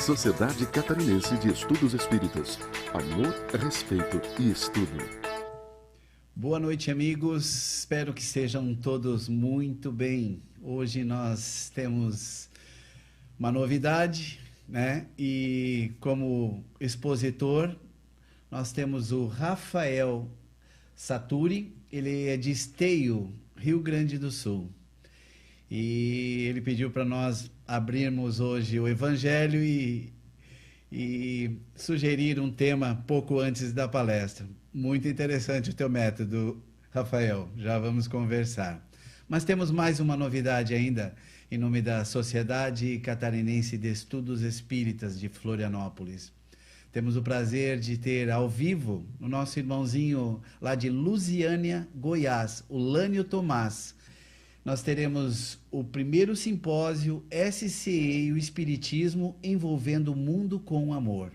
Sociedade Catarinense de Estudos Espíritas. Amor, respeito e estudo. Boa noite, amigos. Espero que sejam todos muito bem. Hoje nós temos uma novidade, né? E como expositor, nós temos o Rafael Saturi. Ele é de Esteio, Rio Grande do Sul. E ele pediu para nós abrirmos hoje o Evangelho e sugerir um tema pouco antes da palestra. Muito interessante o teu método, Rafael. Já vamos conversar. Mas temos mais uma novidade ainda, em nome da Sociedade Catarinense de Estudos Espíritas de Florianópolis. Temos o prazer de ter ao vivo o nosso irmãozinho lá de Lusiânia, Goiás, o Lânio Tomás. Nós teremos o primeiro simpósio SCE e o Espiritismo envolvendo o mundo com amor.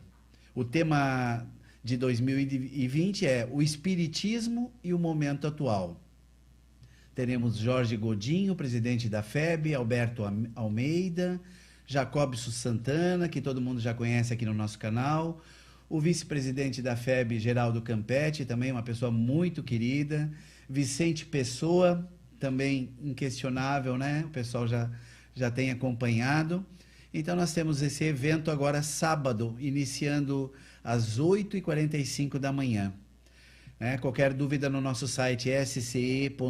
O tema de 2020 é o Espiritismo e o momento atual. Teremos Jorge Godinho, presidente da FEB, Alberto Almeida, Jacobson Santana, que todo mundo já conhece aqui no nosso canal, o vice-presidente da FEB, Geraldo Campetti, também uma pessoa muito querida, Vicente Pessoa, também inquestionável, né? O pessoal já tem acompanhado. Então nós temos esse evento agora sábado, iniciando às 8h45 da manhã. Né? Qualquer dúvida no nosso site sce.org.br.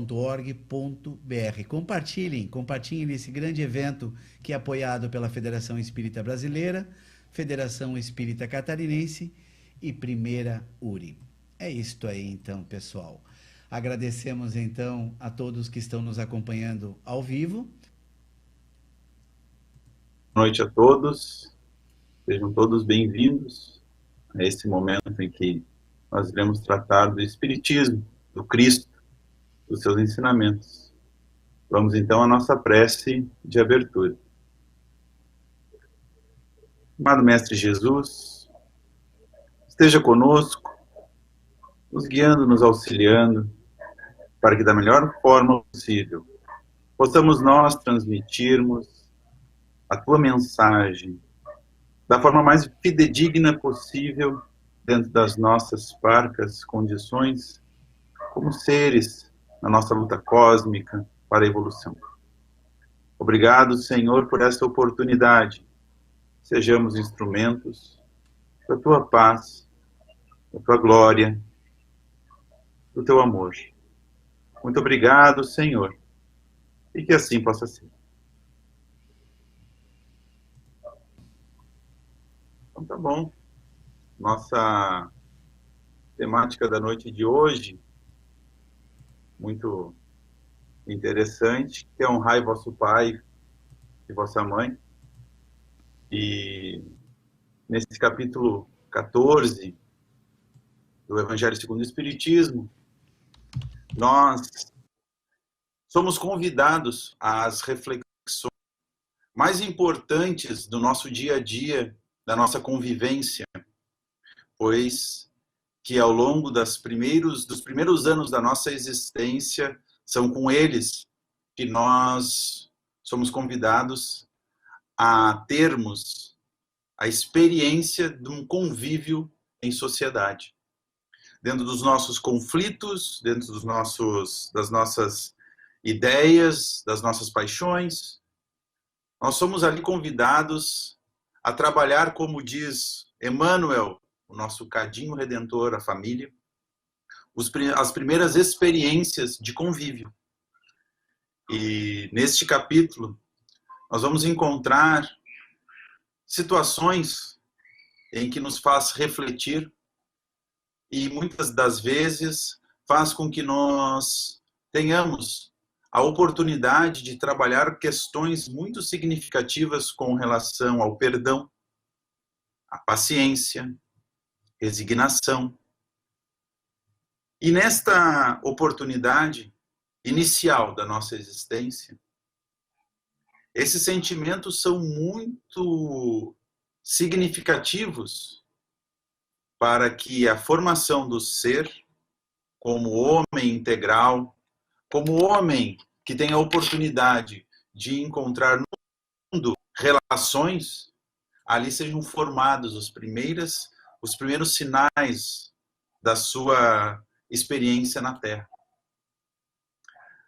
Compartilhem esse grande evento que é apoiado pela Federação Espírita Brasileira, Federação Espírita Catarinense e Primeira URI. É isto aí então, pessoal. Agradecemos então a todos que estão nos acompanhando ao vivo. Boa noite a todos, sejam todos bem-vindos a esse momento em que nós iremos tratar do Espiritismo, do Cristo, dos seus ensinamentos. Vamos então à nossa prece de abertura. Amado Mestre Jesus, esteja conosco, nos guiando, nos auxiliando, para que da melhor forma possível possamos nós transmitirmos a tua mensagem da forma mais fidedigna possível dentro das nossas parcas condições como seres na nossa luta cósmica para a evolução. Obrigado, Senhor, por esta oportunidade. Sejamos instrumentos da tua paz, da tua glória, do teu amor. Muito obrigado, Senhor, e que assim possa ser. Então tá bom. Nossa temática da noite de hoje, muito interessante, que é honrar vosso pai e vossa mãe. E nesse capítulo 14 do Evangelho segundo o Espiritismo, nós somos convidados às reflexões mais importantes do nosso dia a dia, da nossa convivência, pois que ao longo dos primeiros anos da nossa existência, são com eles que nós somos convidados a termos a experiência de um convívio em sociedade. Dentro dos nossos conflitos, dentro das nossas ideias, das nossas paixões, nós somos ali convidados a trabalhar, como diz Emmanuel, o nosso cadinho redentor, a família, as primeiras experiências de convívio. E neste capítulo, nós vamos encontrar situações em que nos faz refletir e muitas das vezes faz com que nós tenhamos a oportunidade de trabalhar questões muito significativas com relação ao perdão, à paciência, resignação. E nesta oportunidade inicial da nossa existência, esses sentimentos são muito significativos para que a formação do ser, como homem integral, como homem que tem a oportunidade de encontrar no mundo relações, ali sejam formados os primeiros sinais da sua experiência na Terra.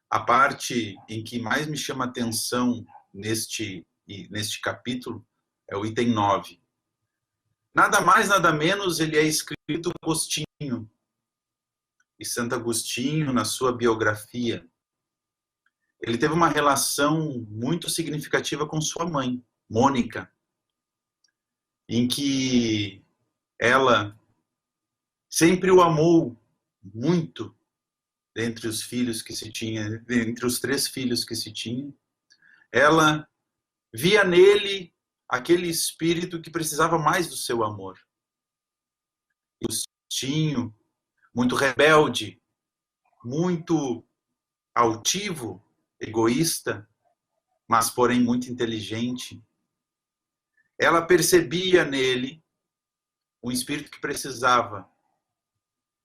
A parte em que mais me chama a atenção neste capítulo é o item 9. Nada mais, nada menos, ele é escrito por Agostinho. E Santo Agostinho, na sua biografia, ele teve uma relação muito significativa com sua mãe, Mônica, em que ela sempre o amou muito entre os filhos que se tinha, entre os 3 filhos que se tinha. Ela via nele aquele espírito que precisava mais do seu amor. E o Agostinho, muito rebelde, muito altivo, egoísta, mas porém muito inteligente. Ela percebia nele um espírito que precisava.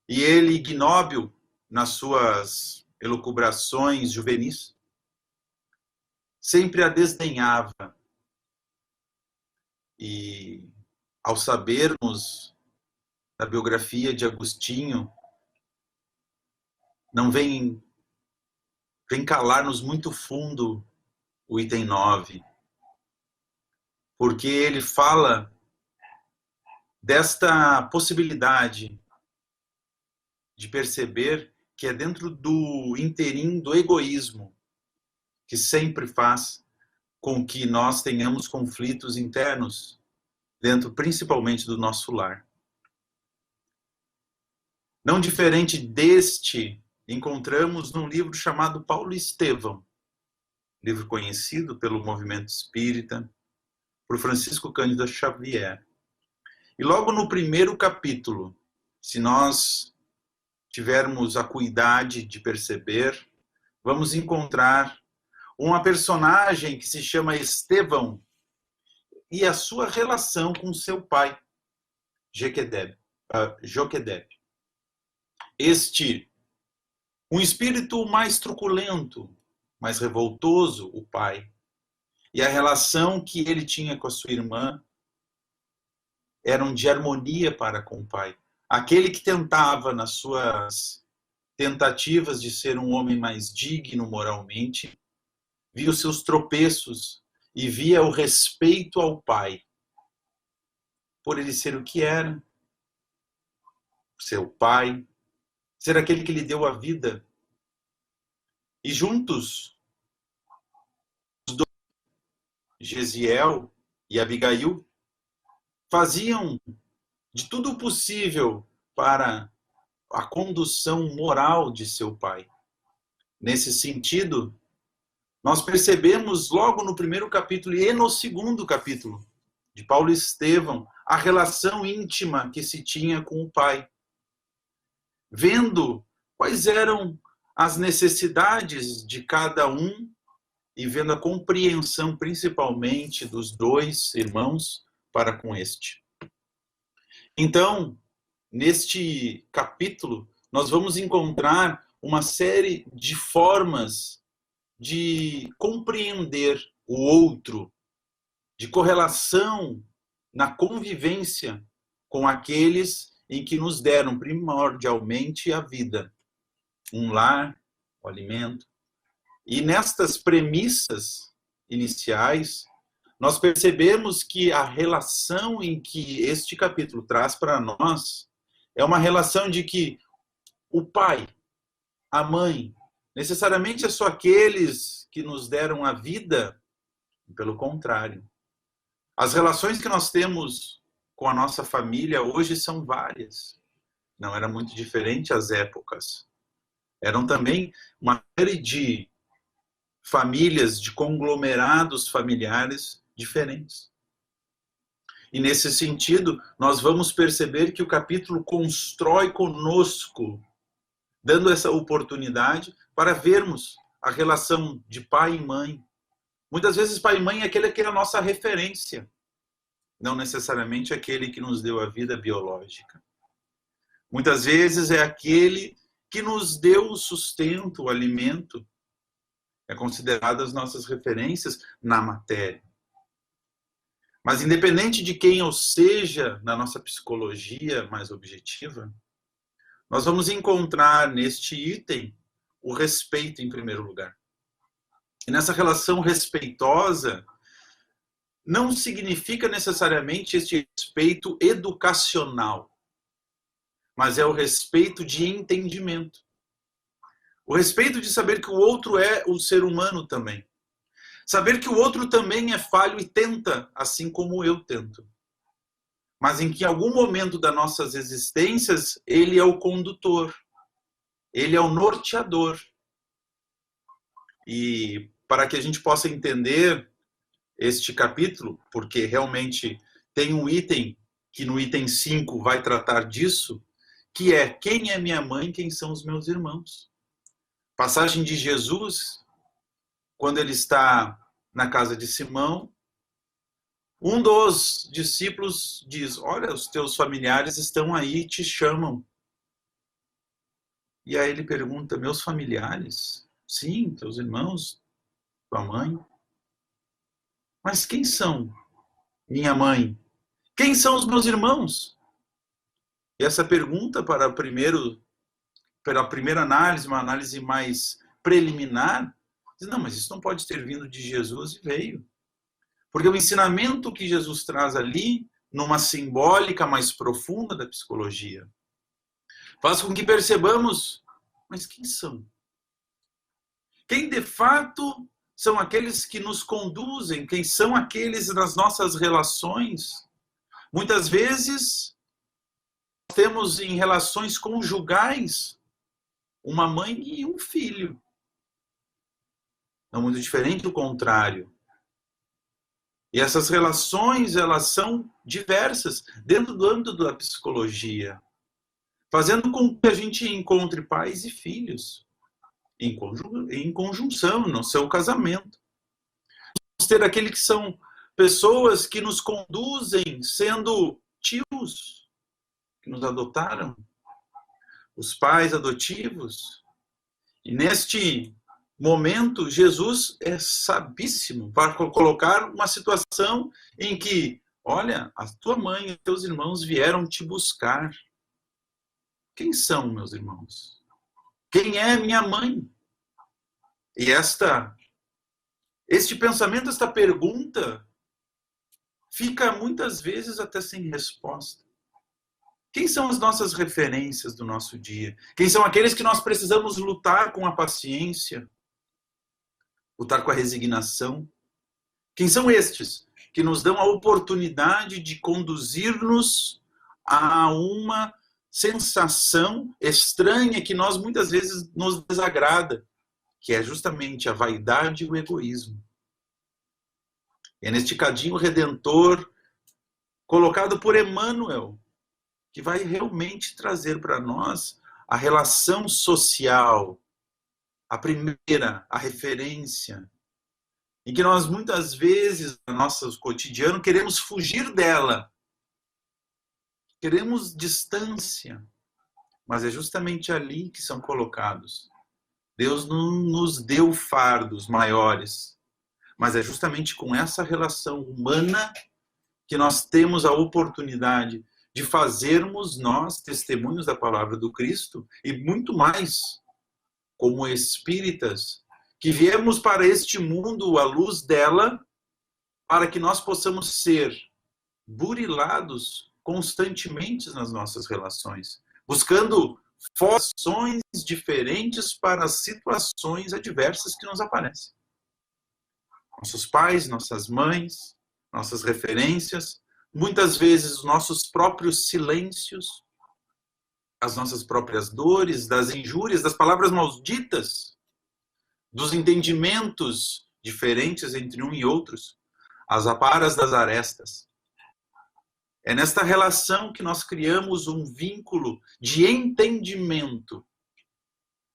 E ele, ignóbil nas suas elucubrações juvenis, sempre a desdenhava. E ao sabermos da biografia de Agostinho, não vem calar-nos muito fundo o item 9, porque ele fala desta possibilidade de perceber que é dentro do interim do egoísmo que sempre faz com que nós tenhamos conflitos internos dentro, principalmente, do nosso lar. Não diferente deste, encontramos num livro chamado Paulo e Estevão, livro conhecido pelo movimento espírita, por Francisco Cândido Xavier. E logo no primeiro capítulo, se nós tivermos a cuidade de perceber, vamos encontrar uma personagem que se chama Estevão e a sua relação com seu pai, Joquedeb. Um espírito mais truculento, mais revoltoso, o pai. E a relação que ele tinha com a sua irmã eram de harmonia para com o pai. Aquele que tentava, nas suas tentativas de ser um homem mais digno moralmente, via os seus tropeços e via o respeito ao pai, por ele ser o que era, seu pai, ser aquele que lhe deu a vida. E juntos, os dois, Gesiel e Abigail, faziam de tudo o possível para a condução moral de seu pai. Nesse sentido, nós percebemos logo no primeiro capítulo e no segundo capítulo de Paulo e Estevão a relação íntima que se tinha com o pai, vendo quais eram as necessidades de cada um e vendo a compreensão principalmente dos 2 irmãos para com este. Então, neste capítulo, nós vamos encontrar uma série de formas de compreender o outro, de correlação na convivência com aqueles em que nos deram primordialmente a vida, um lar, o alimento. E nestas premissas iniciais, nós percebemos que a relação em que este capítulo traz para nós é uma relação de que o pai, a mãe, necessariamente são aqueles que nos deram a vida, pelo contrário. As relações que nós temos com a nossa família hoje são várias. Não era muito diferente às épocas. Eram também uma série de famílias, de conglomerados familiares diferentes. E nesse sentido, nós vamos perceber que o capítulo constrói conosco, dando essa oportunidade para vermos a relação de pai e mãe. Muitas vezes pai e mãe é aquele que é a nossa referência, não necessariamente aquele que nos deu a vida biológica. Muitas vezes é aquele que nos deu o sustento, o alimento. É considerado as nossas referências na matéria. Mas independente de quem eu seja, na nossa psicologia mais objetiva, nós vamos encontrar neste item o respeito em primeiro lugar. E nessa relação respeitosa, não significa necessariamente este respeito educacional, mas é o respeito de entendimento. O respeito de saber que o outro é um ser humano também. Saber que o outro também é falho e tenta, assim como eu tento. Mas em que em algum momento das nossas existências, ele é o condutor. Ele é o norteador. E para que a gente possa entender este capítulo, porque realmente tem um item que no item 5 vai tratar disso, que é quem é minha mãe, quem são os meus irmãos. Passagem de Jesus, quando ele está na casa de Simão, um dos discípulos diz, olha, os teus familiares estão aí, te chamam. E aí ele pergunta, meus familiares? Sim, teus irmãos, tua mãe. Mas quem são minha mãe? Quem são os meus irmãos? E essa pergunta, pela primeira análise, uma análise mais preliminar, diz, não, mas isso não pode ter vindo de Jesus, e veio. Porque o ensinamento que Jesus traz ali, numa simbólica mais profunda da psicologia, faz com que percebamos, mas quem são? Quem de fato são aqueles que nos conduzem? Quem são aqueles nas nossas relações? Muitas vezes, temos em relações conjugais uma mãe e um filho. Não muito diferente do contrário. E essas relações, elas são diversas dentro do âmbito da psicologia, fazendo com que a gente encontre pais e filhos em conjunção, no seu casamento. Vamos ter aqueles que são pessoas que nos conduzem sendo tios, que nos adotaram, os pais adotivos. E neste momento, Jesus é sabíssimo para colocar uma situação em que, olha, a tua mãe e os teus irmãos vieram te buscar. Quem são meus irmãos? Quem é minha mãe? E este pensamento, esta pergunta, fica muitas vezes até sem resposta. Quem são as nossas referências do nosso dia? Quem são aqueles que nós precisamos lutar com a paciência? Lutar com a resignação? Quem são estes que nos dão a oportunidade de conduzir-nos a uma sensação estranha que nós muitas vezes nos desagrada, que é justamente a vaidade e o egoísmo. É neste cadinho redentor colocado por Emmanuel que vai realmente trazer para nós a relação social, a primeira, a referência, em que nós muitas vezes, no nosso cotidiano, queremos fugir dela. Queremos distância, mas é justamente ali que são colocados. Deus não nos deu fardos maiores, mas é justamente com essa relação humana que nós temos a oportunidade de fazermos nós testemunhos da palavra do Cristo e muito mais, como espíritas, que viemos para este mundo à luz dela, para que nós possamos ser burilados constantemente nas nossas relações, buscando forções diferentes para as situações adversas que nos aparecem. Nossos pais, nossas mães, nossas referências, muitas vezes os nossos próprios silêncios, as nossas próprias dores, das injúrias, das palavras malditas, dos entendimentos diferentes entre um e outros, as aparas das arestas. É nesta relação que nós criamos um vínculo de entendimento,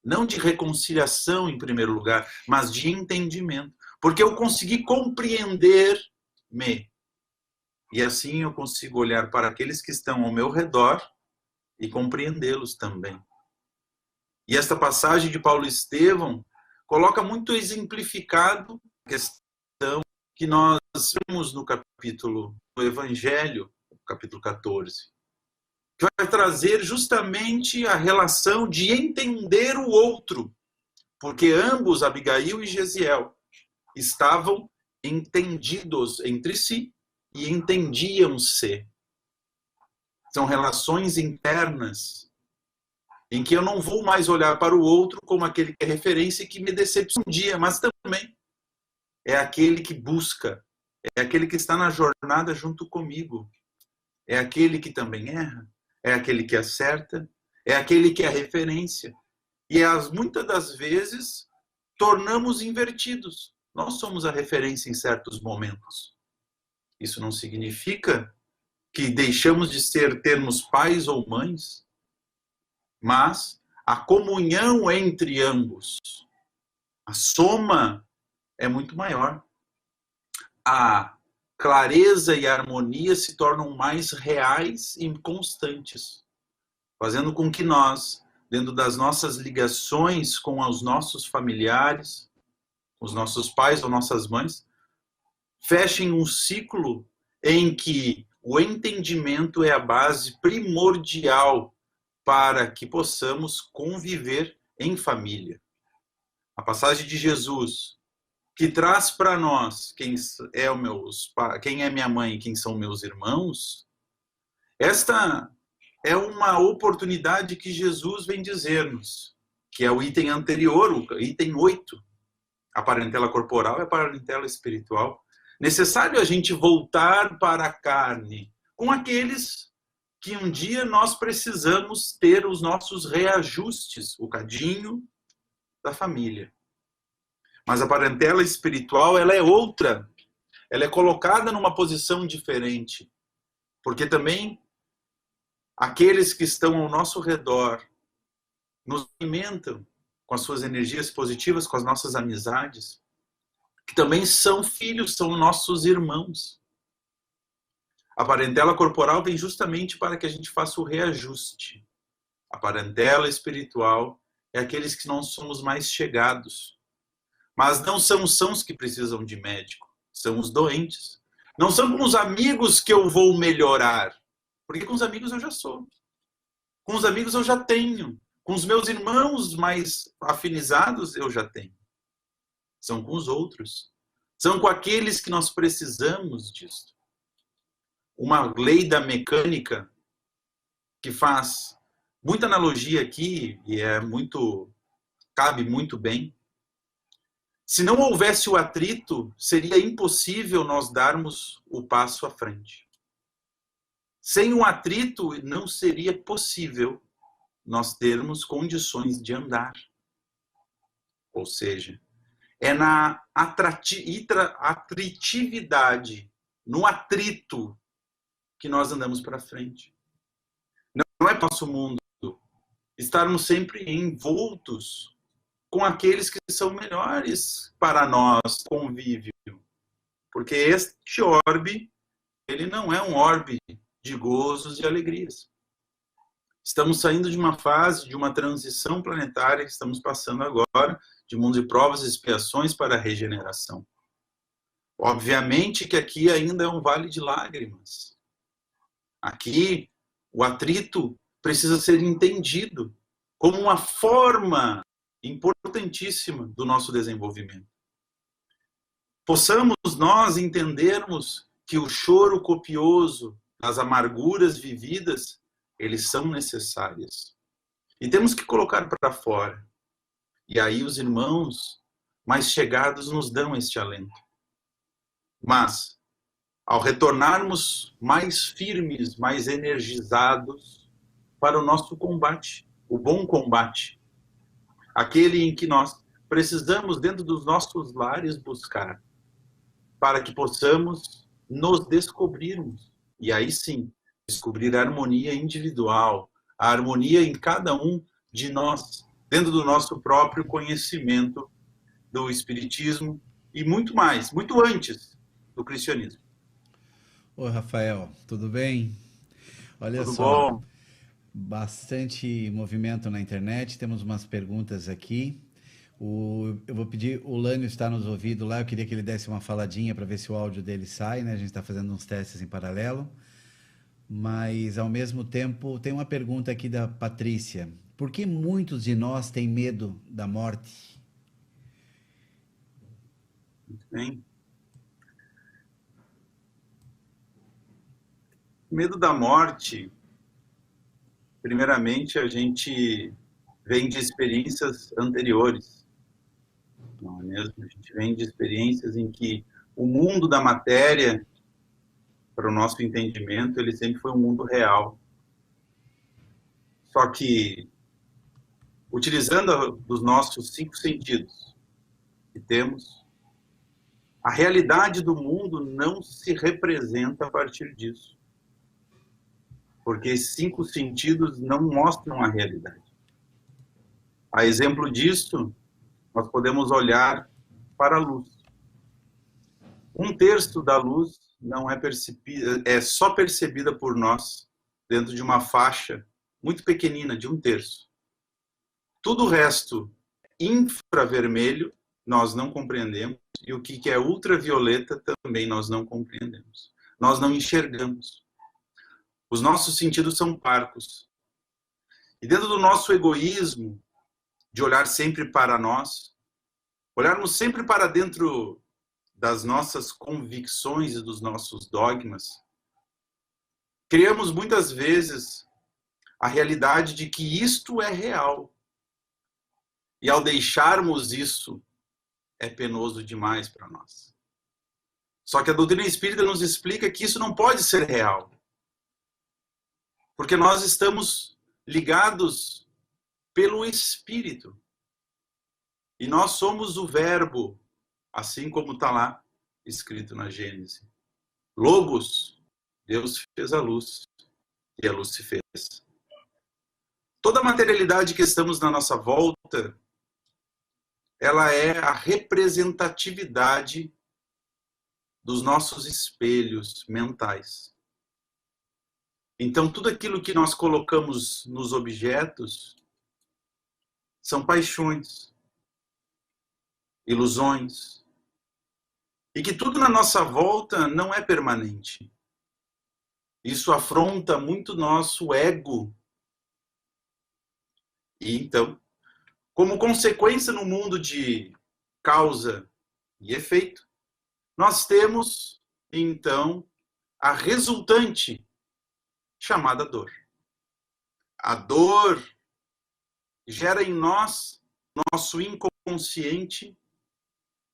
não de reconciliação em primeiro lugar, mas de entendimento. Porque eu consegui compreender-me. E assim eu consigo olhar para aqueles que estão ao meu redor e compreendê-los também. E esta passagem de Paulo Estevão coloca muito exemplificado a questão que nós vemos no capítulo do Evangelho, capítulo 14, que vai trazer justamente a relação de entender o outro, porque ambos, Abigail e Jesiel, estavam entendidos entre si e entendiam-se. São relações internas em que eu não vou mais olhar para o outro como aquele que é referência e que me decepcionia, mas também é aquele que busca, é aquele que está na jornada junto comigo, é aquele que também erra, é aquele que acerta, é aquele que é referência. E muitas das vezes tornamos invertidos. Nós somos a referência em certos momentos. Isso não significa que deixamos de termos pais ou mães, mas a comunhão entre ambos, a soma é muito maior. A clareza e a harmonia se tornam mais reais e constantes, fazendo com que nós, dentro das nossas ligações com os nossos familiares, os nossos pais ou nossas mães, fechem um ciclo em que o entendimento é a base primordial para que possamos conviver em família. A passagem de Jesus, que traz para nós quem é minha mãe e quem são meus irmãos, esta é uma oportunidade que Jesus vem dizer-nos, que é o item anterior, o item 8, a parentela corporal e a parentela espiritual. Necessário a gente voltar para a carne com aqueles que um dia nós precisamos ter os nossos reajustes, o cadinho da família. Mas a parentela espiritual, ela é outra. Ela é colocada numa posição diferente. Porque também aqueles que estão ao nosso redor nos alimentam com as suas energias positivas, com as nossas amizades, que também são filhos, são nossos irmãos. A parentela corporal vem justamente para que a gente faça o reajuste. A parentela espiritual é aqueles que não somos mais chegados. Mas não são os que precisam de médico, são os doentes. Não são com os amigos que eu vou melhorar, porque com os amigos eu já sou. Com os amigos eu já tenho. Com os meus irmãos mais afinizados eu já tenho. São com os outros. São com aqueles que nós precisamos disso. Uma lei da mecânica que faz muita analogia aqui e cabe muito bem. Se não houvesse o atrito, seria impossível nós darmos o passo à frente. Sem o atrito, não seria possível nós termos condições de andar. Ou seja, é na atritividade, no atrito, que nós andamos para frente. Não é nosso mundo estarmos sempre envoltos com aqueles que são melhores para nós, convívio. Porque este orbe, ele não é um orbe de gozos e alegrias. Estamos saindo de uma fase, de uma transição planetária que estamos passando agora, de mundo de provas e expiações para a regeneração. Obviamente que aqui ainda é um vale de lágrimas. Aqui, o atrito precisa ser entendido como uma forma importantíssima do nosso desenvolvimento. Possamos nós entendermos que o choro copioso, as amarguras vividas, eles são necessárias. E temos que colocar para fora. E aí os irmãos mais chegados nos dão este alento. Mas, ao retornarmos mais firmes, mais energizados para o nosso combate, o bom combate, aquele em que nós precisamos, dentro dos nossos lares, buscar, para que possamos nos descobrirmos. E aí sim, descobrir a harmonia individual, a harmonia em cada um de nós, dentro do nosso próprio conhecimento do Espiritismo e muito mais, muito antes do cristianismo. Oi, Rafael, tudo bem? Olha Tudo só, bom? bastante movimento na internet, temos umas perguntas aqui. Eu vou pedir, o Lânio está nos ouvindo lá, eu queria que ele desse uma faladinha para ver se o áudio dele sai, né? A gente está fazendo uns testes em paralelo. Mas, ao mesmo tempo, tem uma pergunta aqui da Patrícia. Por que muitos de nós têm medo da morte? Muito bem. Medo da morte, primeiramente, a gente vem de experiências anteriores, não é mesmo? A gente vem de experiências em que o mundo da matéria, para o nosso entendimento, ele sempre foi um mundo real. Só que, utilizando os nossos 5 sentidos que temos, a realidade do mundo não se representa a partir disso. Porque esses 5 sentidos não mostram a realidade. A exemplo disso, nós podemos olhar para a luz. 1/3 da luz não é percebida, é só percebida por nós dentro de uma faixa muito pequenina, de 1/3. Tudo o resto, infravermelho, nós não compreendemos, e o que é ultravioleta também nós não compreendemos. Nós não enxergamos. Os nossos sentidos são parcos. E dentro do nosso egoísmo, de olhar sempre para nós, olharmos sempre para dentro das nossas convicções e dos nossos dogmas, criamos muitas vezes a realidade de que isto é real. E ao deixarmos isso, é penoso demais para nós. Só que a doutrina espírita nos explica que isso não pode ser real. Porque nós estamos ligados pelo Espírito. E nós somos o Verbo, assim como está lá escrito na Gênesis. Logos, Deus fez a luz, e a luz se fez. Toda a materialidade que estamos na nossa volta, ela é a representatividade dos nossos espelhos mentais. Então, tudo aquilo que nós colocamos nos objetos são paixões, ilusões, e que tudo na nossa volta não é permanente. Isso afronta muito nosso ego. E então, como consequência no mundo de causa e efeito, nós temos, então, a resultante chamada dor. A dor gera em nós, nosso inconsciente,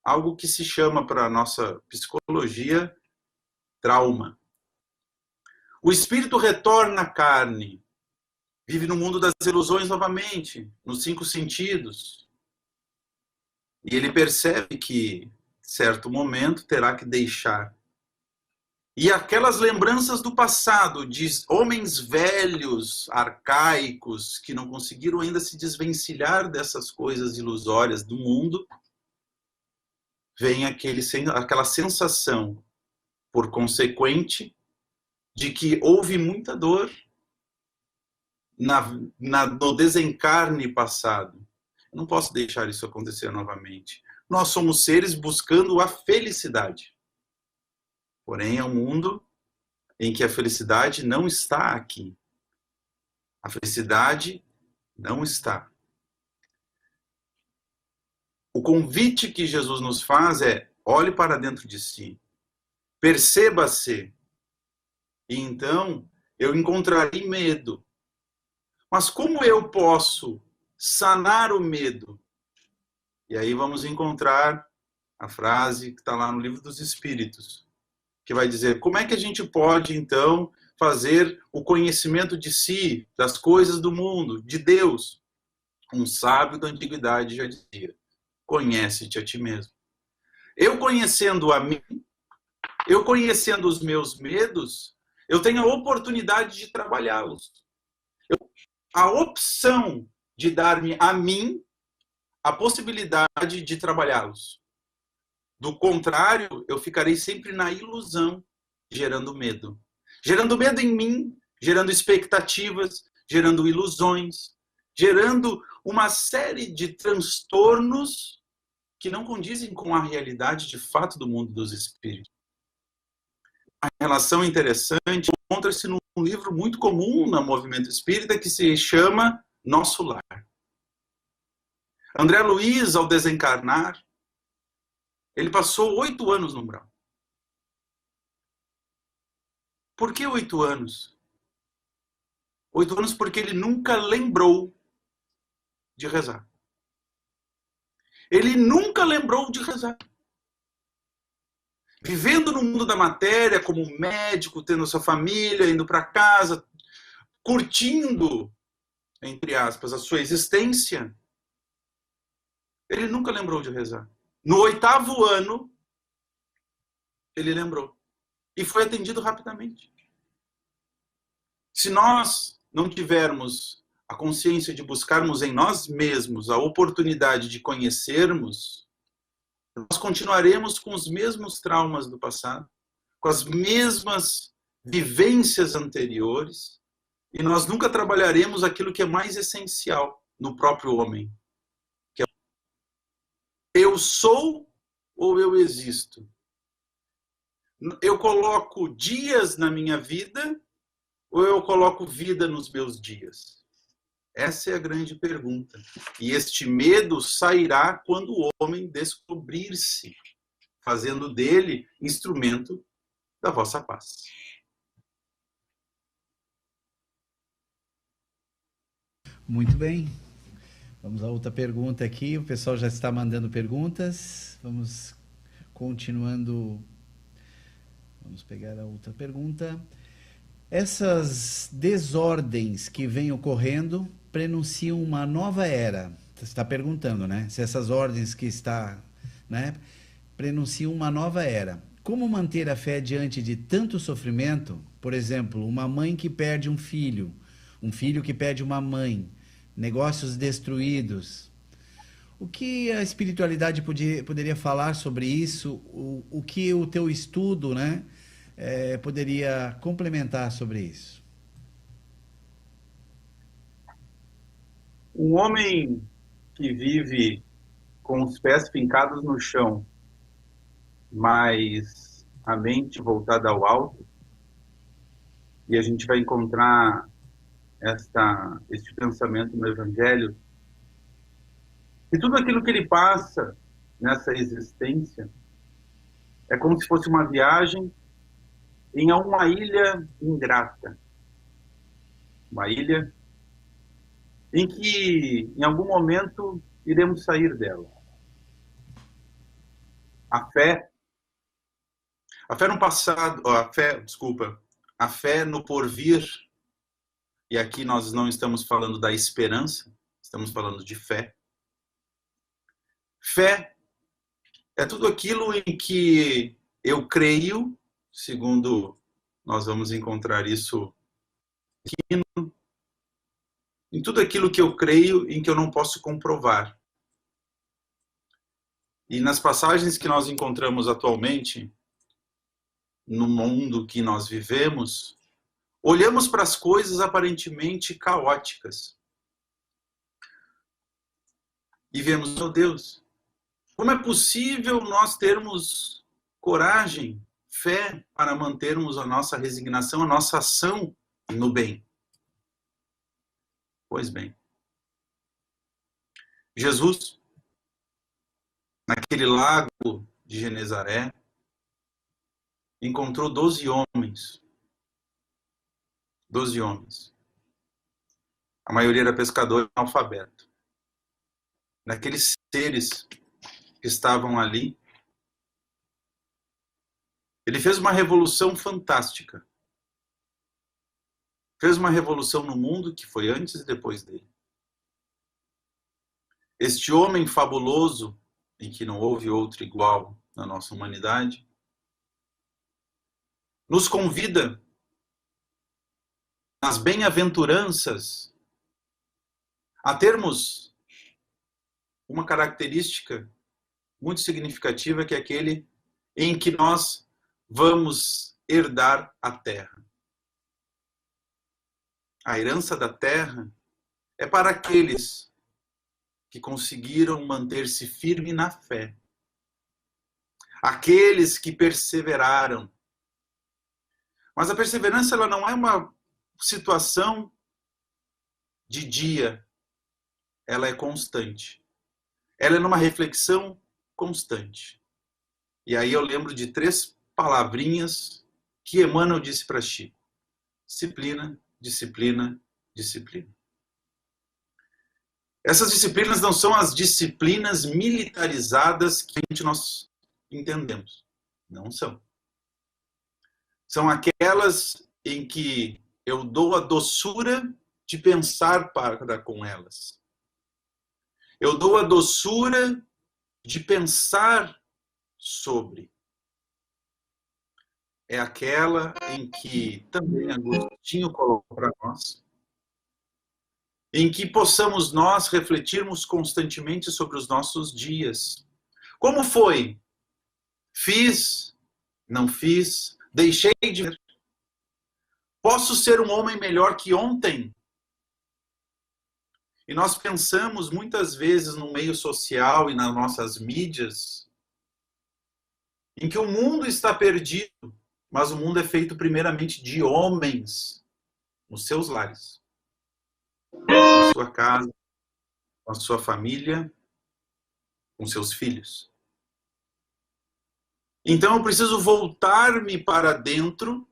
algo que se chama, para a nossa psicologia, trauma. O espírito retorna à carne, vive no mundo das ilusões novamente, nos 5 sentidos. E ele percebe que, em certo momento, terá que deixar. E aquelas lembranças do passado, de homens velhos, arcaicos, que não conseguiram ainda se desvencilhar dessas coisas ilusórias do mundo, vem aquela sensação, por consequente, de que houve muita dor no desencarne passado. Eu não posso deixar isso acontecer novamente. Nós somos seres buscando a felicidade. Porém, é um mundo em que a felicidade não está aqui. A felicidade não está. O convite que Jesus nos faz é: olhe para dentro de si, perceba-se, e então eu encontrarei medo. Mas como eu posso sanar o medo? E aí vamos encontrar a frase que está lá no Livro dos Espíritos, que vai dizer: como é que a gente pode, então, fazer o conhecimento de si, das coisas do mundo, de Deus? Um sábio da antiguidade já dizia: conhece-te a ti mesmo. Eu conhecendo a mim, eu conhecendo os meus medos, eu tenho a oportunidade de trabalhá-los. A opção de dar-me a mim a possibilidade de trabalhá-los. Do contrário, eu ficarei sempre na ilusão, gerando medo. Gerando medo em mim, gerando expectativas, gerando ilusões, gerando uma série de transtornos que não condizem com a realidade de fato do mundo dos espíritos. A relação interessante encontra-se num livro muito comum no movimento espírita que se chama Nosso Lar. André Luiz, ao desencarnar, ele passou 8 anos no umbral. Por que 8 anos? 8 anos porque ele nunca lembrou de rezar. Ele nunca lembrou de rezar. Vivendo no mundo da matéria, como médico, tendo sua família, indo para casa, curtindo, entre aspas, a sua existência, ele nunca lembrou de rezar. No 8º ano, ele lembrou. E foi atendido rapidamente. Se nós não tivermos a consciência de buscarmos em nós mesmos a oportunidade de conhecermos, nós continuaremos com os mesmos traumas do passado, com as mesmas vivências anteriores, e nós nunca trabalharemos aquilo que é mais essencial no próprio homem. Que é eu sou ou eu existo? Eu coloco dias na minha vida ou eu coloco vida nos meus dias? Essa é a grande pergunta. E este medo sairá quando o homem descobrir-se, fazendo dele instrumento da vossa paz. Muito bem. Vamos a outra pergunta aqui. O pessoal já está mandando perguntas. Vamos continuando. Vamos pegar a outra pergunta. Essas desordens que vêm ocorrendo prenunciam uma nova era. Você está perguntando, né? Se essas ordens que está, né, prenunciam uma nova era. Como manter a fé diante de tanto sofrimento? Por exemplo, uma mãe que perde um filho que perde uma mãe, negócios destruídos. O que a espiritualidade poderia falar sobre isso? O que o teu estudo, né, poderia complementar sobre isso? Um homem que vive com os pés fincados no chão, mas a mente voltada ao alto, e a gente vai encontrar este pensamento no Evangelho, e tudo aquilo que ele passa nessa existência é como se fosse uma viagem em uma ilha ingrata. Uma ilha em que, em algum momento, iremos sair dela. A fé no passado, a fé no porvir, e aqui nós não estamos falando da esperança, estamos falando de fé. Fé é tudo aquilo em que eu creio, segundo nós vamos encontrar isso aqui, em tudo aquilo que eu creio em que eu não posso comprovar. E nas passagens que nós encontramos atualmente, no mundo que nós vivemos, olhamos para as coisas aparentemente caóticas. E vemos, meu Deus, como é possível nós termos coragem, fé, para mantermos a nossa resignação, a nossa ação no bem? Pois bem, Jesus, naquele lago de Genezaré, encontrou 12 homens. 12 homens. A maioria era pescador e analfabeto. Naqueles seres que estavam ali, ele fez uma revolução fantástica. Fez uma revolução no mundo que foi antes e depois dele. Este homem fabuloso, em que não houve outro igual na nossa humanidade, nos convida nas bem-aventuranças a termos uma característica muito significativa, que é aquele em que nós vamos herdar a terra. A herança da terra é para aqueles que conseguiram manter-se firme na fé. Aqueles que perseveraram. Mas a perseverança, ela não é uma situação de dia. Ela é constante. Ela é numa reflexão constante. E aí eu lembro de 3 palavrinhas que Emmanuel disse para Chico. Disciplina, disciplina, disciplina. Essas disciplinas não são as disciplinas militarizadas que nós entendemos. Não são. São aquelas em que eu dou a doçura de pensar para com elas. Eu dou a doçura de pensar sobre. É aquela em que também Agostinho colocou para nós, em que possamos nós refletirmos constantemente sobre os nossos dias. Como foi? Fiz? Não fiz? Deixei de ver? Posso ser um homem melhor que ontem? E nós pensamos muitas vezes no meio social e nas nossas mídias, em que o mundo está perdido, mas o mundo é feito primeiramente de homens nos seus lares, na sua casa, com a sua família, com seus filhos. Então eu preciso voltar-me para dentro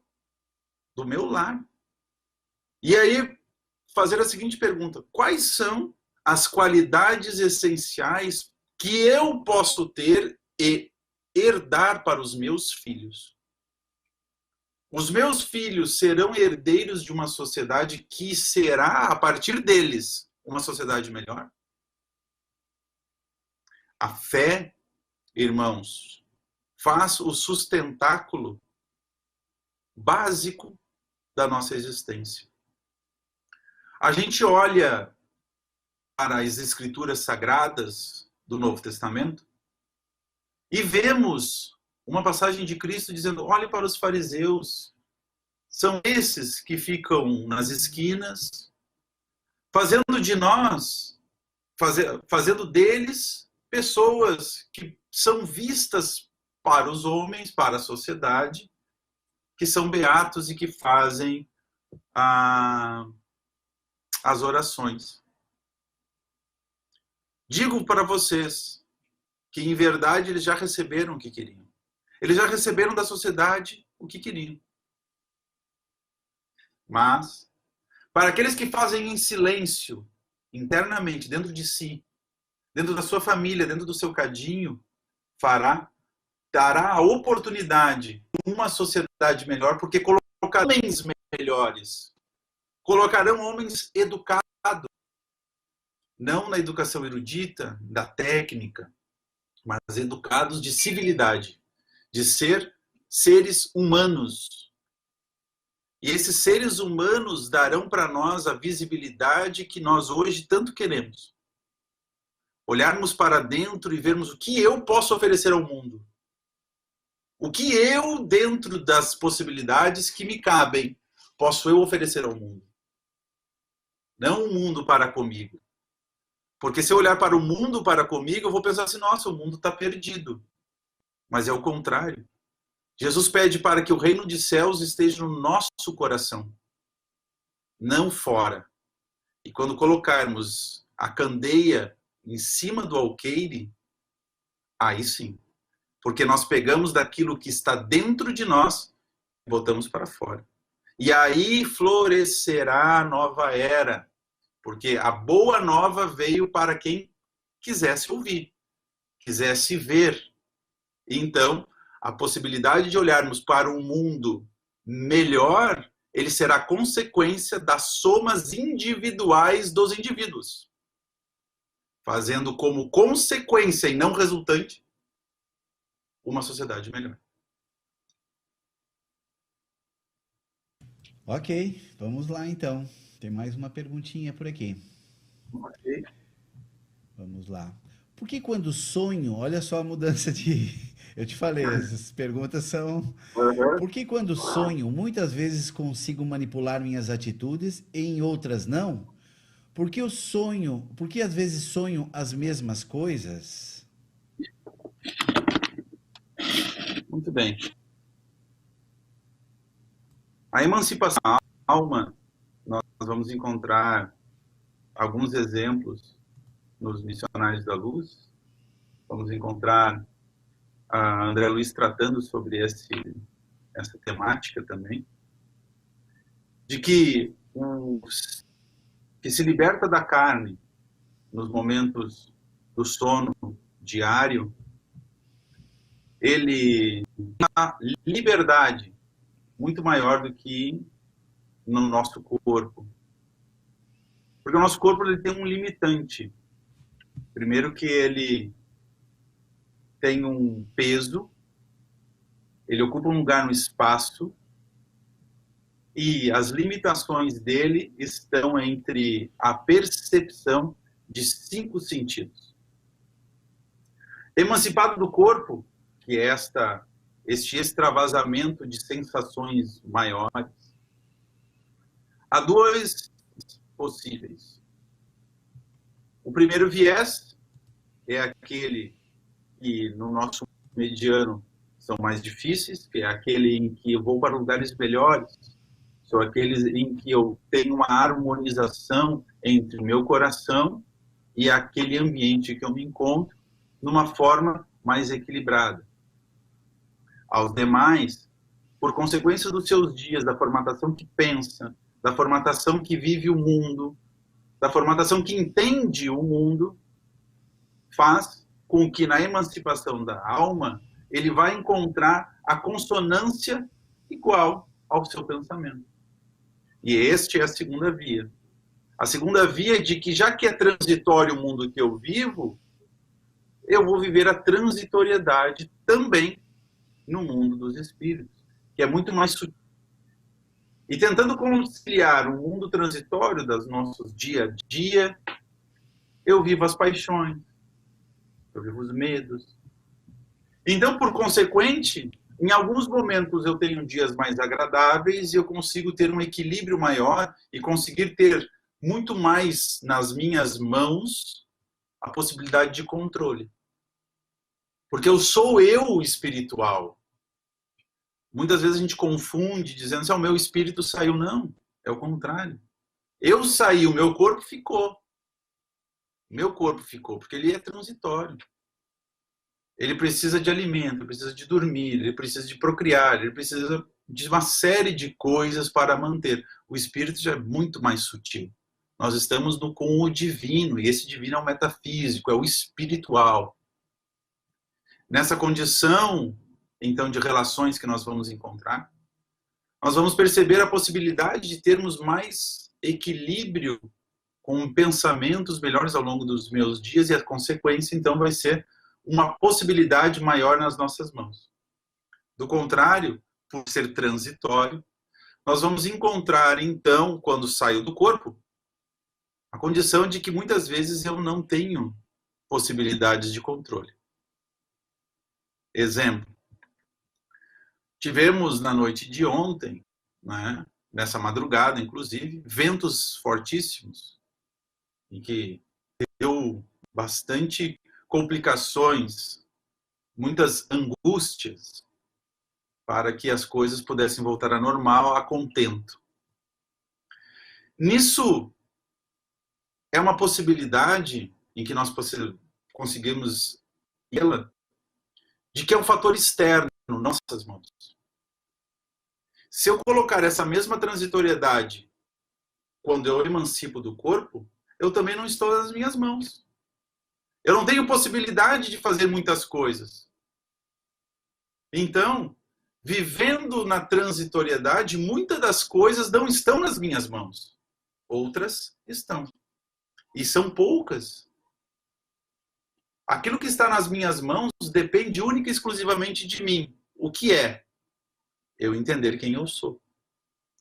do meu lar. E aí fazer a seguinte pergunta: quais são as qualidades essenciais que eu posso ter e herdar para os meus filhos? Os meus filhos serão herdeiros de uma sociedade que será, a partir deles, uma sociedade melhor? A fé, irmãos, faz o sustentáculo básico da nossa existência. A gente olha para as escrituras sagradas do Novo Testamento e vemos uma passagem de Cristo dizendo: olhe para os fariseus, são esses que ficam nas esquinas, fazendo de nós, fazendo deles pessoas que são vistas para os homens, para a sociedade, que são beatos e que fazem as orações. Digo para vocês que, em verdade, eles já receberam o que queriam. Eles já receberam da sociedade o que queriam. Mas, para aqueles que fazem em silêncio, internamente, dentro de si, dentro da sua família, dentro do seu cadinho, dará a oportunidade de uma sociedade melhor, porque colocarão homens melhores, colocarão homens educados, não na educação erudita, da técnica, mas educados de civilidade, de ser seres humanos. E esses seres humanos darão para nós a visibilidade que nós hoje tanto queremos. Olharmos para dentro e vermos o que eu posso oferecer ao mundo. O que eu, dentro das possibilidades que me cabem, posso eu oferecer ao mundo. Não o mundo para comigo. Porque se eu olhar para o mundo para comigo, eu vou pensar assim: nossa, o mundo está perdido. Mas é o contrário. Jesus pede para que o reino dos céus esteja no nosso coração, não fora. E quando colocarmos a candeia em cima do alqueire, aí sim. Porque nós pegamos daquilo que está dentro de nós e botamos para fora. E aí florescerá a nova era. Porque a boa nova veio para quem quisesse ouvir, quisesse ver. Então, a possibilidade de olharmos para um mundo melhor, ele será consequência das somas individuais dos indivíduos. Fazendo como consequência e não resultante uma sociedade melhor. Ok, vamos lá então. Tem mais uma perguntinha por aqui. Ok. Vamos lá. Por que quando sonho, olha só a mudança de... Eu te falei, essas perguntas são... Por que quando sonho, muitas vezes consigo manipular minhas atitudes e em outras não? Por que eu sonho? Por que às vezes sonho as mesmas coisas? Muito bem. A emancipação da alma, nós vamos encontrar alguns exemplos nos Missionários da Luz. Vamos encontrar a André Luiz tratando sobre essa temática também, de que que se liberta da carne nos momentos do sono diário, ele tem uma liberdade muito maior do que no nosso corpo. Porque o nosso corpo ele tem um limitante. Primeiro que ele tem um peso, ele ocupa um lugar no espaço, e as limitações dele estão entre a percepção de 5 sentidos. Emancipado do corpo, que é este extravasamento de sensações maiores, há 2 possíveis. O primeiro viés é aquele que no nosso mediano são mais difíceis, que é aquele em que eu vou para lugares melhores, são aqueles em que eu tenho uma harmonização entre o meu coração e aquele ambiente que eu me encontro, numa forma mais equilibrada. Aos demais, por consequência dos seus dias, da formatação que pensa, da formatação que vive o mundo, da formatação que entende o mundo, faz com que na emancipação da alma ele vai encontrar a consonância igual ao seu pensamento. E este é a segunda via. A segunda via é de que, já que é transitório o mundo que eu vivo, eu vou viver a transitoriedade também no mundo dos espíritos, que é muito mais sutil. E tentando conciliar o mundo transitório dos nossos dia a dia, eu vivo as paixões, eu vivo os medos. Então, por consequente, em alguns momentos eu tenho dias mais agradáveis e eu consigo ter um equilíbrio maior e conseguir ter muito mais nas minhas mãos a possibilidade de controle. Porque eu sou eu espiritual. Muitas vezes a gente confunde dizendo assim, o meu espírito saiu. Não, é o contrário. Eu saí, o meu corpo ficou. O meu corpo ficou, porque ele é transitório. Ele precisa de alimento, ele precisa de dormir, ele precisa de procriar, ele precisa de uma série de coisas para manter. O espírito já é muito mais sutil. Nós estamos com o divino, e esse divino é o metafísico, é o espiritual. Nessa condição, então, de relações que nós vamos encontrar, nós vamos perceber a possibilidade de termos mais equilíbrio com pensamentos melhores ao longo dos meus dias, e a consequência, então, vai ser uma possibilidade maior nas nossas mãos. Do contrário, por ser transitório, nós vamos encontrar, então, quando saio do corpo, a condição de que muitas vezes eu não tenho possibilidades de controle. Exemplo. Tivemos na noite de ontem, né, nessa madrugada, inclusive, ventos fortíssimos, em que deu bastante complicações, muitas angústias, para que as coisas pudessem voltar ao normal, a contento. Nisso, é uma possibilidade em que nós conseguimos vê-la, de que é um fator externo, não nossas mãos. Se eu colocar essa mesma transitoriedade quando eu emancipo do corpo, eu também não estou nas minhas mãos. Eu não tenho possibilidade de fazer muitas coisas. Então, vivendo na transitoriedade, muitas das coisas não estão nas minhas mãos. Outras estão. E são poucas. Aquilo que está nas minhas mãos depende única e exclusivamente de mim. O que é? Eu entender quem eu sou.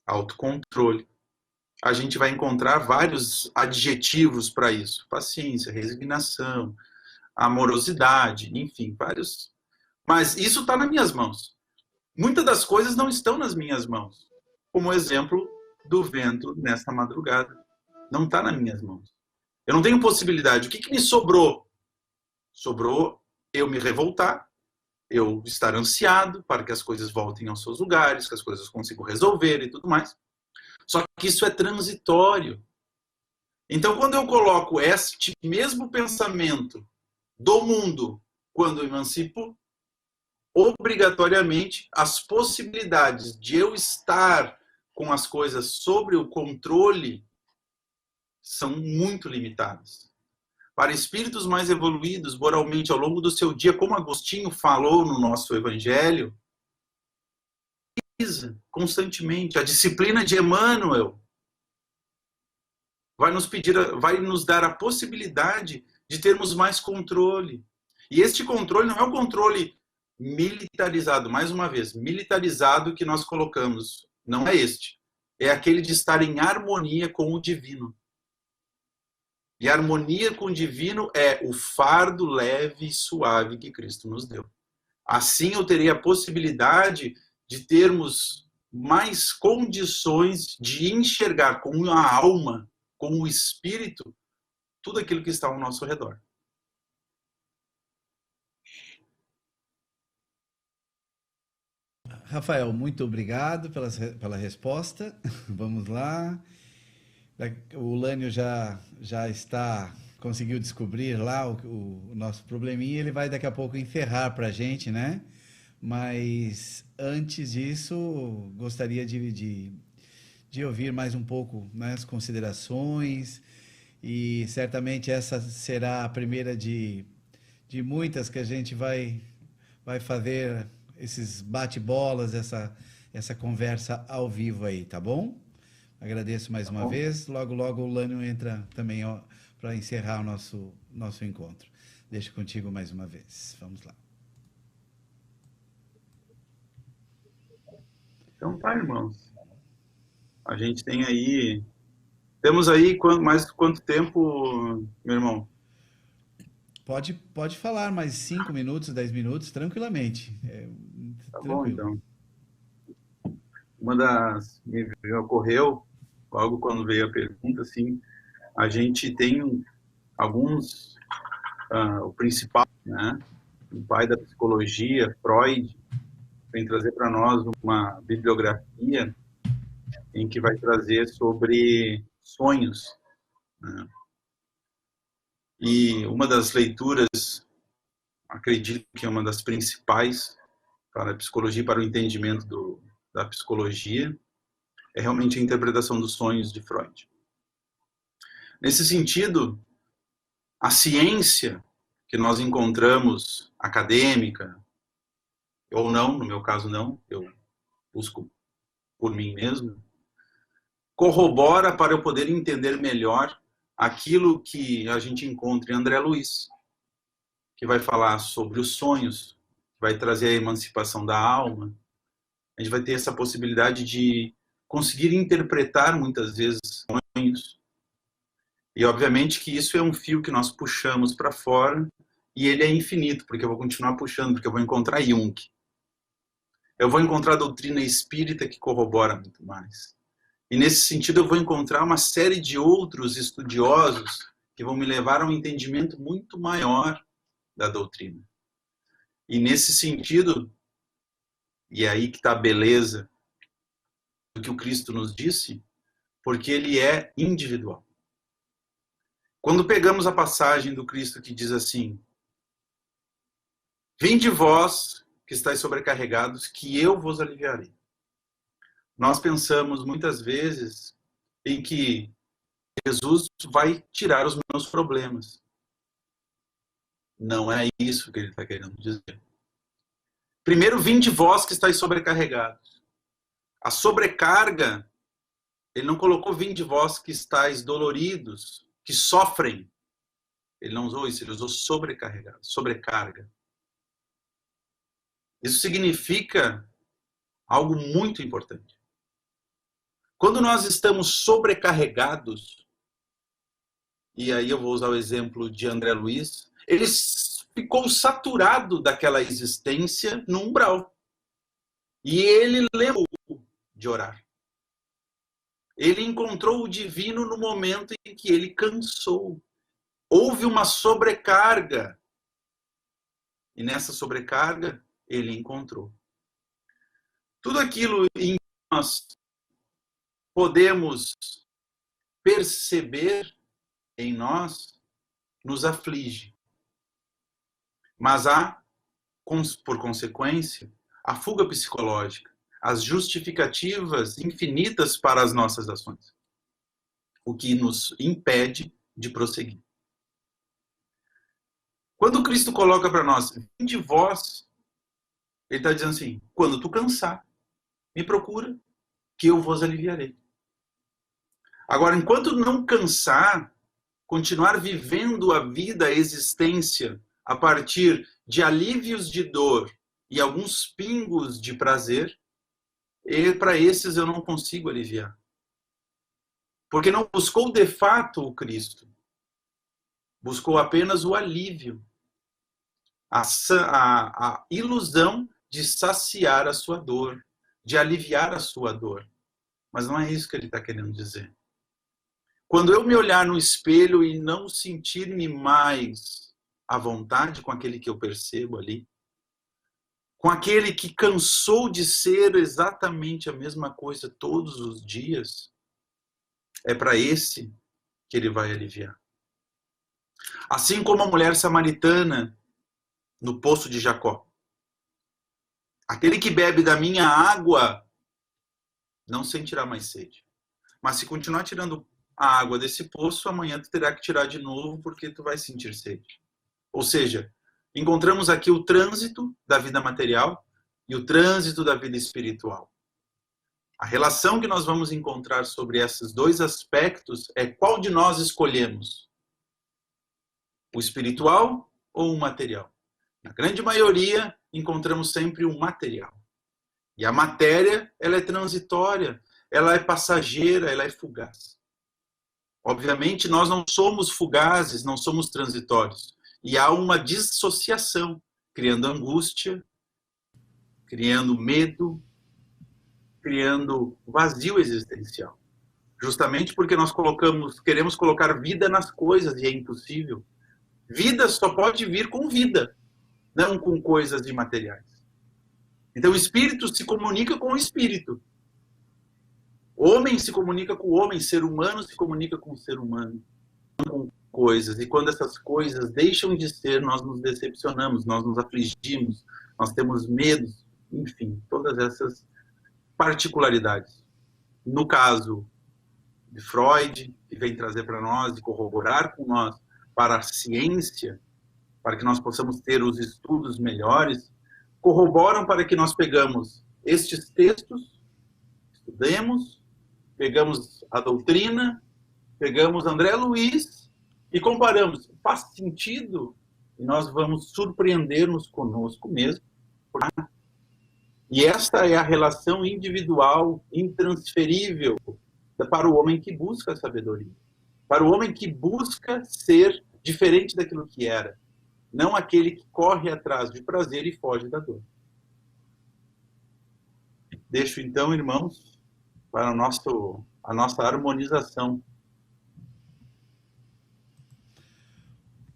Autocontrole. A gente vai encontrar vários adjetivos para isso. Paciência, resignação, amorosidade, enfim, vários. Mas isso está nas minhas mãos. Muitas das coisas não estão nas minhas mãos. Como o exemplo do vento nesta madrugada. Não está nas minhas mãos. Eu não tenho possibilidade. O que me sobrou? Sobrou eu me revoltar, eu estar ansiado para que as coisas voltem aos seus lugares, que as coisas consigam resolver e tudo mais. Só que isso é transitório. Então, quando eu coloco este mesmo pensamento do mundo quando eu emancipo, obrigatoriamente as possibilidades de eu estar com as coisas sobre o controle são muito limitadas. Para espíritos mais evoluídos, moralmente, ao longo do seu dia, como Agostinho falou no nosso Evangelho, constantemente. A disciplina de Emmanuel vai nos dar a possibilidade de termos mais controle. E este controle não é o controle militarizado, mais uma vez, militarizado que nós colocamos. Não é este. É aquele de estar em harmonia com o divino. E a harmonia com o divino é o fardo leve e suave que Cristo nos deu. Assim eu teria a possibilidade de termos mais condições de enxergar com a alma, com o espírito, tudo aquilo que está ao nosso redor. Rafael, muito obrigado pela resposta. Vamos lá. O Lânio já conseguiu descobrir lá o nosso probleminha. Ele vai daqui a pouco encerrar para a gente, né? Mas antes disso, gostaria de ouvir mais um pouco, né, as considerações. E certamente essa será a primeira de muitas que a gente vai fazer esses bate-bolas, essa conversa ao vivo aí, tá bom? Agradeço mais uma vez. Logo, logo o Lânio entra também para encerrar o nosso encontro. Deixo contigo mais uma vez. Vamos lá. Então tá, irmãos. A gente tem aí... Temos aí mais quanto tempo, meu irmão? Pode falar mais 5 minutos, 10 minutos, tranquilamente. Tá tranquilo. bom, então. Me ocorreu, logo quando veio a pergunta, assim, a gente tem alguns, o principal, né, o pai da psicologia, Freud, vem trazer para nós uma bibliografia em que vai trazer sobre sonhos, né? E uma das leituras, acredito que é uma das principais para a psicologia, para o entendimento da psicologia, é realmente a interpretação dos sonhos de Freud. Nesse sentido, a ciência que nós encontramos, acadêmica, ou não, no meu caso não, eu busco por mim mesmo, corrobora para eu poder entender melhor aquilo que a gente encontra em André Luiz, que vai falar sobre os sonhos, vai trazer a emancipação da alma. A gente vai ter essa possibilidade de conseguir interpretar muitas vezes sonhos. E obviamente que isso é um fio que nós puxamos para fora e ele é infinito, porque eu vou continuar puxando, porque eu vou encontrar Jung. Eu vou encontrar a doutrina espírita que corrobora muito mais. E nesse sentido eu vou encontrar uma série de outros estudiosos que vão me levar a um entendimento muito maior da doutrina. E nesse sentido, e é aí que está a beleza do que o Cristo nos disse, porque ele é individual. Quando pegamos a passagem do Cristo que diz assim: vinde vós que estáis sobrecarregados, que eu vos aliviarei. Nós pensamos muitas vezes em que Jesus vai tirar os meus problemas. Não é isso que ele está querendo dizer. Primeiro, vinde vós que estáis sobrecarregados. A sobrecarga, ele não colocou vinde vós que estáis doloridos, que sofrem. Ele não usou isso, ele usou sobrecarregados, sobrecarga. Isso significa algo muito importante. Quando nós estamos sobrecarregados, e aí eu vou usar o exemplo de André Luiz, ele ficou saturado daquela existência no umbral. E ele lembrou de orar. Ele encontrou o divino no momento em que ele cansou. Houve uma sobrecarga. E nessa sobrecarga, ele encontrou. Tudo aquilo em que nós podemos perceber em nós, nos aflige. Mas há, por consequência, a fuga psicológica, as justificativas infinitas para as nossas ações, o que nos impede de prosseguir. Quando Cristo coloca para nós, vinde vós, ele está dizendo assim, quando tu cansar, me procura, que eu vos aliviarei. Agora, enquanto não cansar, continuar vivendo a vida, a existência, a partir de alívios de dor e alguns pingos de prazer, e para esses eu não consigo aliviar. Porque não buscou de fato o Cristo. Buscou apenas o alívio. A ilusão de saciar a sua dor, de aliviar a sua dor. Mas não é isso que ele está querendo dizer. Quando eu me olhar no espelho e não sentir-me mais à vontade com aquele que eu percebo ali, com aquele que cansou de ser exatamente a mesma coisa todos os dias, é para esse que ele vai aliviar. Assim como a mulher samaritana no poço de Jacó. Aquele que bebe da minha água não sentirá mais sede. Mas se continuar tirando a água desse poço, amanhã tu terá que tirar de novo porque tu vai sentir sede. Ou seja, encontramos aqui o trânsito da vida material e o trânsito da vida espiritual. A relação que nós vamos encontrar sobre esses dois aspectos é qual de nós escolhemos? O espiritual ou o material? Na grande maioria, encontramos sempre o material. E a matéria, ela é transitória, ela é passageira, ela é fugaz. Obviamente, nós não somos fugazes, não somos transitórios. E há uma dissociação, criando angústia, criando medo, criando vazio existencial. Justamente porque nós queremos colocar vida nas coisas e é impossível. Vida só pode vir com vida, não com coisas imateriais. Então o espírito se comunica com o espírito. O homem se comunica com o homem, ser humano se comunica com o ser humano, não com coisas. E quando essas coisas deixam de ser, nós nos decepcionamos, nós nos afligimos, nós temos medos, enfim, todas essas particularidades. No caso de Freud, que vem trazer para nós e corroborar com nós para a ciência, para que nós possamos ter os estudos melhores, corroboram para que nós pegamos estes textos, estudemos, pegamos a doutrina, pegamos André Luiz e comparamos. Faz sentido? E nós vamos surpreender-nos conosco mesmo. E esta é a relação individual, intransferível, para o homem que busca a sabedoria. Para o homem que busca ser diferente daquilo que era. Não aquele que corre atrás de prazer e foge da dor. Deixo então, irmãos, para a nossa harmonização.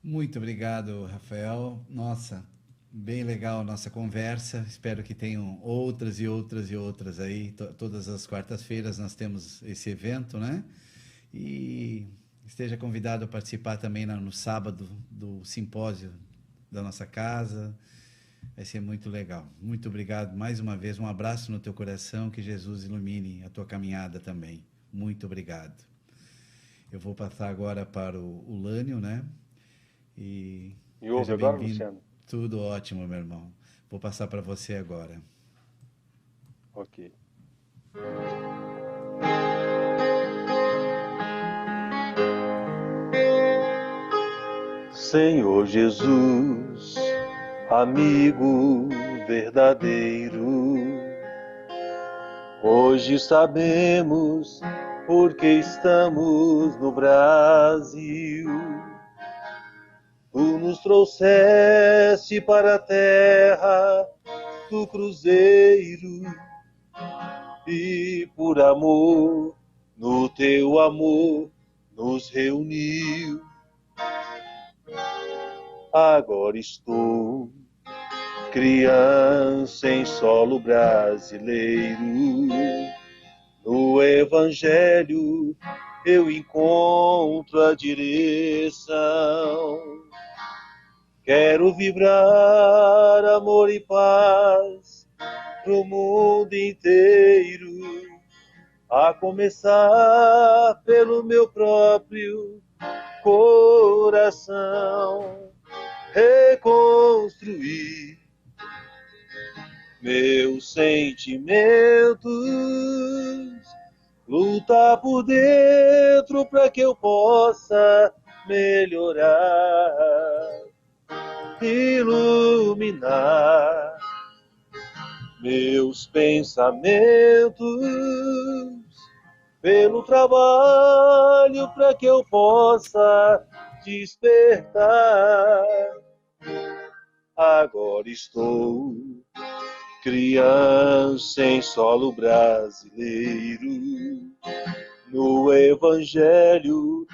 Muito obrigado, Rafael. Nossa, bem legal a nossa conversa. Espero que tenham outras e outras e outras aí. Todas as quartas-feiras nós temos esse evento, né? E esteja convidado a participar também no sábado do simpósio da nossa casa. Vai ser muito legal. Muito obrigado mais uma vez. Um abraço no teu coração. Que Jesus ilumine a tua caminhada também. Muito obrigado. Eu vou passar agora para o Lânio, né? E ouve agora, Luciano? Tudo ótimo, meu irmão. Vou passar para você agora. Ok. Senhor Jesus, amigo verdadeiro, hoje sabemos porque estamos no Brasil. Tu nos trouxeste para a terra do cruzeiro e por amor no teu amor nos reuniu. Agora estou criança em solo brasileiro. No Evangelho eu encontro a direção. Quero vibrar amor e paz pro mundo inteiro, a começar pelo meu próprio coração. Reconstruir meus sentimentos, lutar por dentro para que eu possa melhorar, iluminar meus pensamentos, pelo trabalho para que eu possa despertar. Agora estou criança em solo brasileiro. No Evangelho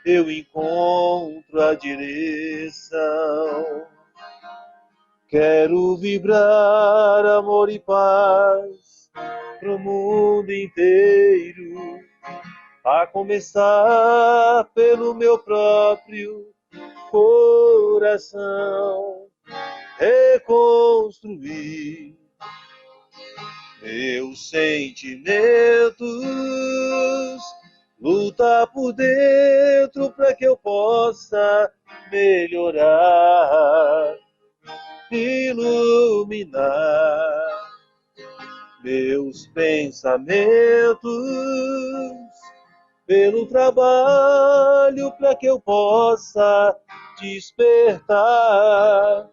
eu encontro a direção. Quero vibrar amor e paz pro mundo inteiro, a começar pelo meu próprio coração. Reconstruir meus sentimentos, lutar por dentro para que eu possa melhorar, iluminar meus pensamentos, pelo trabalho para que eu possa despertar,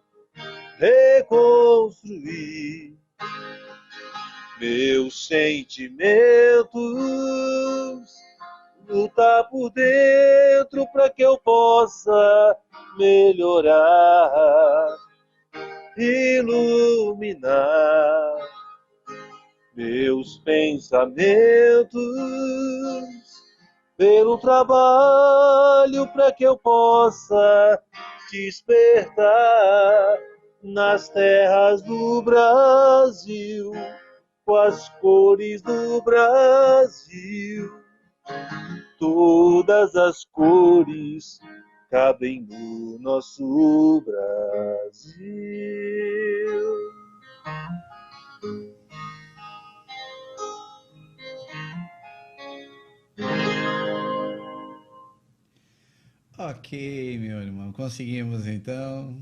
reconstruir meus sentimentos, lutar por dentro para que eu possa melhorar, iluminar meus pensamentos, pelo trabalho para que eu possa despertar nas terras do Brasil, com as cores do Brasil. Todas as cores cabem no nosso Brasil. Ok, meu irmão, conseguimos então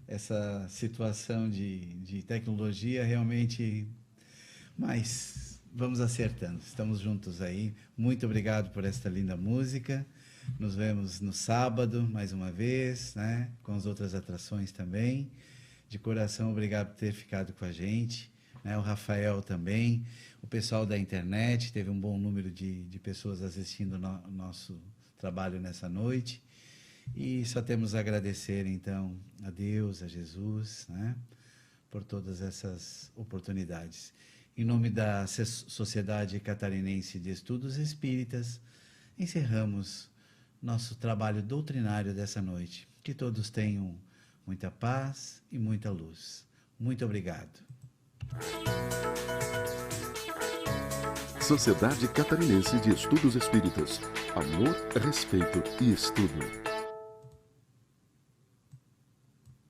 essa situação de tecnologia realmente, mas vamos acertando, estamos juntos aí. Muito obrigado por esta linda música. Nos vemos no sábado, mais uma vez, né? Com as outras atrações também. De coração, obrigado por ter ficado com a gente, né? O Rafael também, o pessoal da internet, teve um bom número de pessoas assistindo o nosso trabalho nessa noite. E só temos a agradecer, então, a Deus, a Jesus, né, por todas essas oportunidades. Em nome da Sociedade Catarinense de Estudos Espíritas, encerramos nosso trabalho doutrinário dessa noite. Que todos tenham muita paz e muita luz. Muito obrigado. Sociedade Catarinense de Estudos Espíritas. Amor, respeito e estudo.